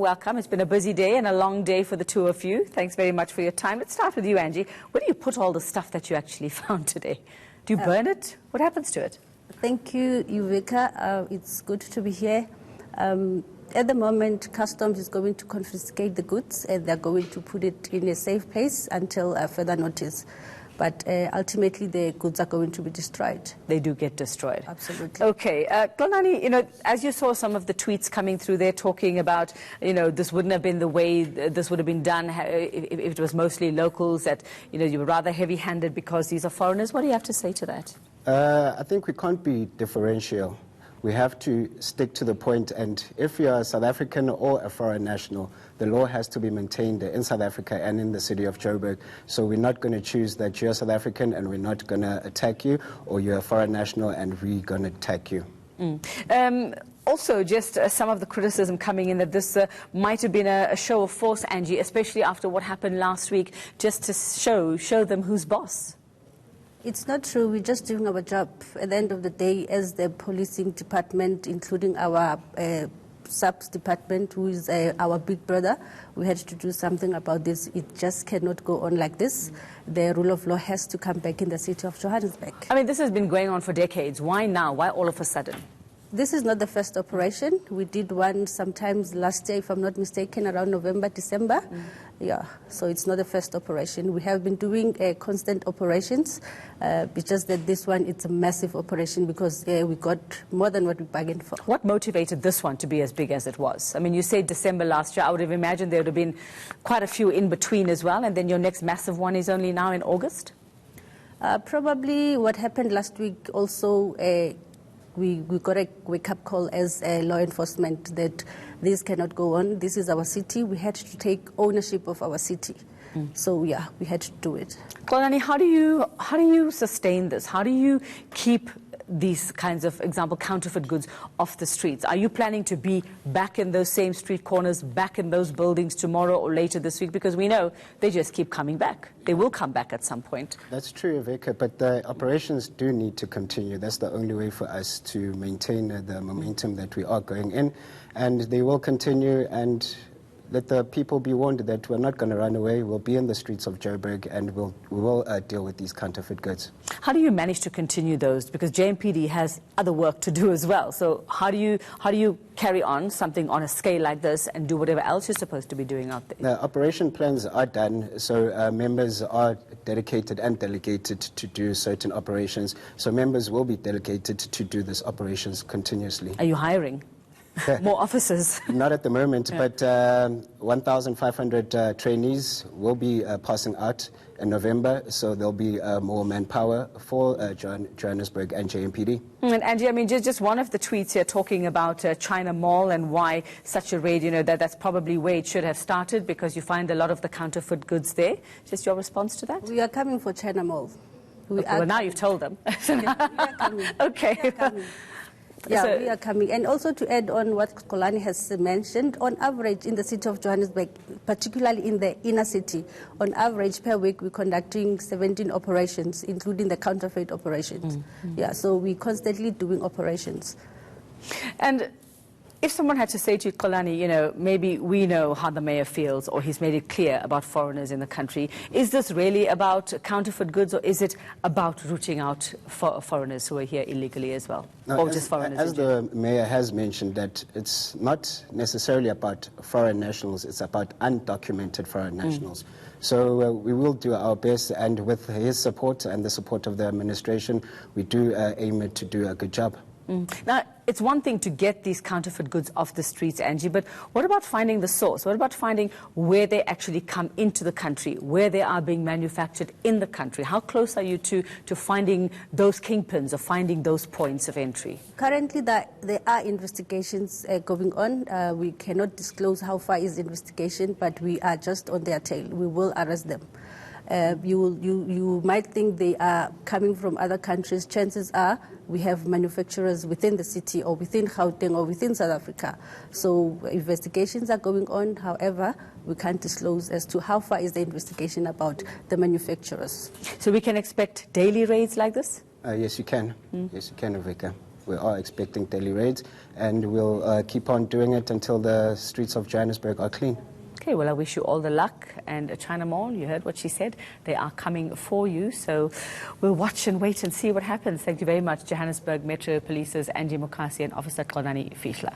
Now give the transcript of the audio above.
welcome. It's been a busy day and a long day for the two of you. Thanks very much for your time. Let's start with you, Angie. Where do you put all the stuff that you actually found today? Do you burn it? What happens to it? Thank you, Uveka. It's good to be here. At the moment, Customs is going to confiscate the goods and they're going to put it in a safe place until further notice. But ultimately, the goods are going to be destroyed. They do get destroyed. Absolutely. Okay. Xolani, as you saw some of the tweets coming through there talking about, this wouldn't have been the way this would have been done if it was mostly locals, that, you were rather heavy-handed because these are foreigners. What do you have to say to that? I think we can't be differential. We have to stick to the point, and if you're a South African or a foreign national, the law has to be maintained in South Africa and in the city of Joburg. So we're not going to choose that you're South African and we're not going to attack you, or you're a foreign national and we're going to attack you. Also, just some of the criticism coming in that this might have been a show of force, Angie, especially after what happened last week, just to show them who's boss. It's not true. We're just doing our job. At the end of the day, as the policing department, including our subs department, who is our big brother, we had to do something about this. It just cannot go on like this. The rule of law has to come back in the city of Johannesburg. I mean, this has been going on for decades. Why now? Why all of a sudden? This is not the first operation. We did one sometimes last year, if I'm not mistaken, around November, December. Yeah, so it's not the first operation. We have been doing constant operations. It's just that this one, it's a massive operation because we got more than what we bargained for. What motivated this one to be as big as it was? I mean, you said December last year. I would have imagined there would have been quite a few in between as well, and then your next massive one is only now in August? Probably what happened last week also, we got a wake-up call as law enforcement that this cannot go on. This is our city. We had to take ownership of our city. So, yeah, we had to do it. Xolani, how do you sustain this? How do you keep these kinds of, example, counterfeit goods off the streets? Are you planning to be back in those same street corners, back in those buildings tomorrow or later this week? Because we know they just keep coming back. They will come back at some point. That's true, Vika, but the operations do need to continue. That's the only way for us to maintain the momentum that we are going in. And they will continue, and let the people be warned that we're not going to run away. We'll be in the streets of Joburg and we will deal with these counterfeit goods. How do you manage to continue those? Because JMPD has other work to do as well. So how do you carry on something on a scale like this and do whatever else you're supposed to be doing out there? The operation plans are done, so members are dedicated and delegated to do certain operations. So members will be delegated to do these operations continuously. Are you hiring more officers? Not at the moment, but 1,500 trainees will be passing out in November, so there'll be more manpower for Johannesburg and JMPD. And Angie, I mean, just one of the tweets here talking about China Mall and why such a raid, that's probably where it should have started because you find a lot of the counterfeit goods there. Just your response to that? We are coming for China Mall. Well, now you've told them. We are coming. Okay. We are coming. Yeah, so we are coming. And also to add on what Xolani has mentioned, on average in the city of Johannesburg, particularly in the inner city, on average per week we're conducting 17 operations, including the counterfeit operations. Yeah, so we're constantly doing operations. And if someone had to say to you, Xolani, maybe we know how the mayor feels or he's made it clear about foreigners in the country, is this really about counterfeit goods or is it about rooting out foreigners who are here illegally as well? No, or just foreigners? As the mayor has mentioned, that it's not necessarily about foreign nationals, it's about undocumented foreign nationals. So we will do our best, and with his support and the support of the administration, we do aim to do a good job. Now, it's one thing to get these counterfeit goods off the streets, Angie, but what about finding the source? What about finding where they actually come into the country, where they are being manufactured in the country? How close are you to finding those kingpins or finding those points of entry? Currently, there are investigations going on. We cannot disclose how far is the investigation, but we are just on their tail. We will arrest them. You might think they are coming from other countries. Chances are we have manufacturers within the city or within Gauteng or within South Africa. So investigations are going on. However, we can't disclose as to how far is the investigation about the manufacturers. So we can expect daily raids like this? Yes, you can. Yes, you can, Vika. We are expecting daily raids, and we'll keep on doing it until the streets of Johannesburg are clean. Okay, well, I wish you all the luck. And China Mall, you heard what she said. They are coming for you. So we'll watch and wait and see what happens. Thank you very much, Johannesburg Metro Police's Angie Mukasi and Officer Xolani Fihla.